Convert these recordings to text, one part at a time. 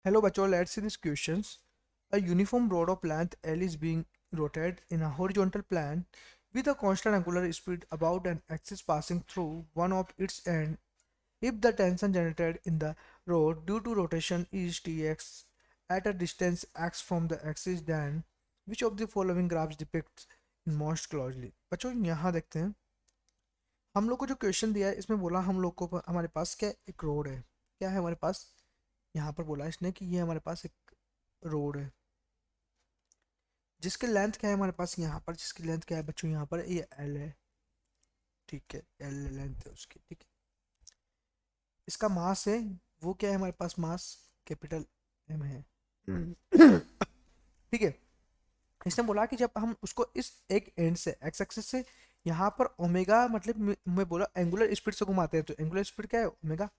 Hello bachcho, let's see these questions. A uniform rod of length L is being rotated in a horizontal plane with a constant angular speed about an axis passing through one of its ends. If the tension generated in the rod due to rotation is Tx at a distance x from the axis, then which of the following graphs depicts in most closely? बच्चों यहाँ देखते हैं, हम लोग को जो question दिया है इसमें बोला हम लोग को हमारे पास क्या एक रोड है, क्या है हमारे पास, यहाँ पर बोला इसने कि ये हमारे पास एक रोड है जिसकी लेंथ क्या है हमारे पास, यहाँ पर जिसकी लेंथ क्या है बच्चों, यहाँ पर ये एल है, ठीक है, एल लेंथ है उसकी, ठीक है। इसका मास है, वो क्या है हमारे पास, मास कैपिटल एम है, ठीक है। इसने बोला कि जब हम उसको इस एक एंड से एक्स एक्सिस से यहाँ पर ओमेगा मतलब मैं बोला एंगुलर स्पीड से घुमाते हैं, तो एंगुलर स्पीड क्या है, ओमेगा,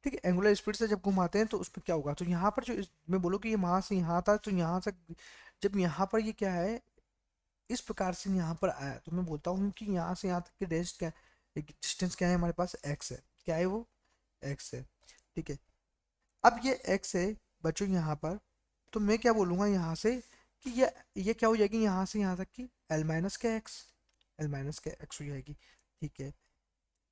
ठीक है। एंगुलर स्पीड से जब घुमाते हैं तो उसमें क्या होगा, तो यहाँ पर जो मैं बोलूँ कि ये वहाँ से यहाँ था, तो यहाँ से जब यहाँ पर ये क्या है इस प्रकार से यहाँ पर आया, तो मैं बोलता हूँ कि यहाँ से यहाँ तक की डिस्टेंस क्या है हमारे पास, एक्स है, क्या है वो, एक्स है, ठीक है। अब ये एक्स है बच्चों यहाँ पर, तो मैं क्या बोलूँगा यहाँ से कि ये क्या हो जाएगी, यहाँ से यहाँ तक की एल माइनस के एक्स, एल माइनस के एक्स हो जाएगी, ठीक है।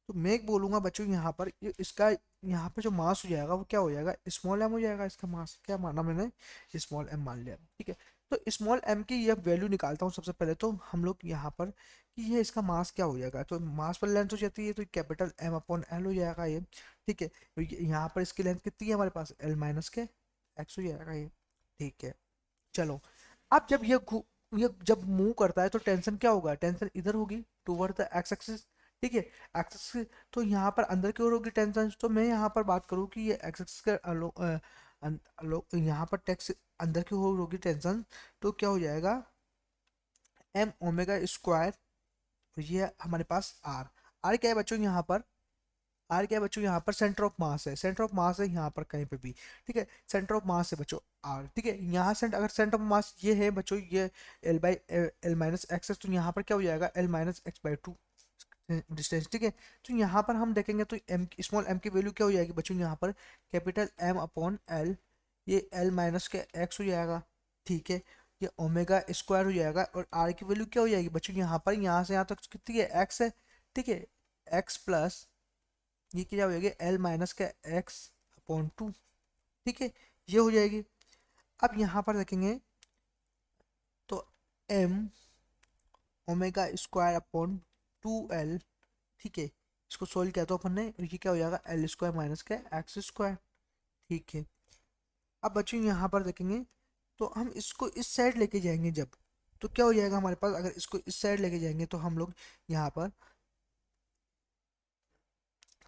तो मैं एक बोलूँगा बच्चों यहाँ पर इसका यहाँ पे जो मास हो जाएगा वो क्या हो जाएगा, स्मॉल एम हो जाएगा। इसका मास क्या माना मैंने, स्मॉल एम मान लिया, ठीक है। तो स्मॉल एम की यह वैल्यू निकालता हूँ सबसे पहले, तो हम लोग यहाँ पर कि ये इसका मास क्या हो जाएगा, तो मास पर लेंथ हो जाती है तो कैपिटल एम अपॉन एल हो जाएगा ये, ठीक है। तो यहाँ पर इसकी लेंथ कितनी है हमारे पास, एल माइनस के एक्स हो जाएगा ये, ठीक है। चलो, अब जब ये जब मूव करता है तो टेंशन क्या होगा, टेंशन इधर होगी टूवर्ड द एक्स एक्सिस, ठीक है, एक्सिस। तो यहाँ पर अंदर की ओर होगी टेंशन, तो मैं यहाँ पर बात करूँ कि ये एक्स एक्सिस का यहाँ पर टेक्स अंदर की ओर होगी टेंशन, तो क्या हो जाएगा, एम ओमेगा स्क्वायर, ये हमारे पास आर, आर क्या है बच्चों यहाँ पर, आर क्या है बच्चों यहाँ पर, सेंटर ऑफ मास है, सेंटर ऑफ मास है यहाँ पर कहीं पे भी, ठीक है, सेंटर ऑफ मास है बच्चों आर, ठीक है। यहाँ से अगर सेंटर ऑफ मास ये है बच्चों, ये L by L minus x है, तो यहाँ पर क्या हो जाएगा, L minus x by two distance, ठीक है। तो यहाँ पर हम देखेंगे तो एम स्मॉल एम की वैल्यू क्या हो जाएगी बच्चों, यहाँ पर कैपिटल एम अपॉन एल, ये एल माइनस के एक्स हो जाएगा, ठीक है। ये ओमेगा स्क्वायर हो जाएगा, और आर की वैल्यू क्या हो जाएगी बच्चों, यहाँ पर यहाँ से यहाँ तक कितनी है, एक्स है, ठीक है, एक्स प्लस ये क्या हो जाएगी, एल माइनस का एक्स अपॉन टू, ठीक है, ये हो जाएगी। अब यहाँ पर देखेंगे तो M omega square upon two L, ठीक है, इसको सोल्व किया तो अपन ने, ये क्या हो जाएगा, एल स्क्वायर माइनस का एक्स स्क्वायर, ठीक है। अब बच्चों यहाँ पर देखेंगे तो हम इसको इस साइड लेके जाएंगे जब, तो क्या हो जाएगा हमारे पास, अगर इसको इस साइड लेके जाएंगे तो हम लोग यहाँ पर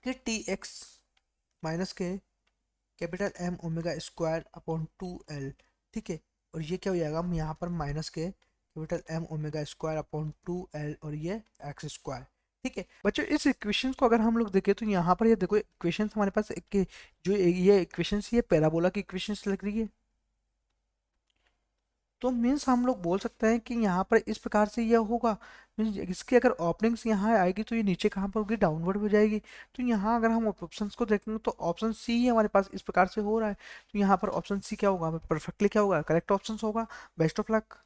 कि टी एक्स माइनस के capital M omega square upon two L, ठीक है। और ये क्या हो जाएगा, हम यहाँ पर माइनस के capital M omega square upon two L, और ये एक्स स्क्वायर, ठीक है। बच्चों इस इक्वेशन को अगर हम लोग देखें तो यहाँ पर ये देखो इक्वेशन हमारे पास जो ये इक्वेशन ये पैराबोला की इक्वेशन लग रही है, तो मीन्स हम लोग बोल सकते हैं कि यहाँ पर इस प्रकार से यह होगा, मीन्स इसकी अगर ओपनिंग्स यहाँ आएगी तो ये नीचे कहाँ पर होगी, डाउनवर्ड हो जाएगी। तो यहाँ अगर हम ऑप्शंस को देखेंगे तो ऑप्शन सी ही हमारे पास इस प्रकार से हो रहा है, तो यहाँ पर ऑप्शन सी क्या होगा, परफेक्टली क्या होगा, करेक्ट ऑप्शन होगा। Best of luck.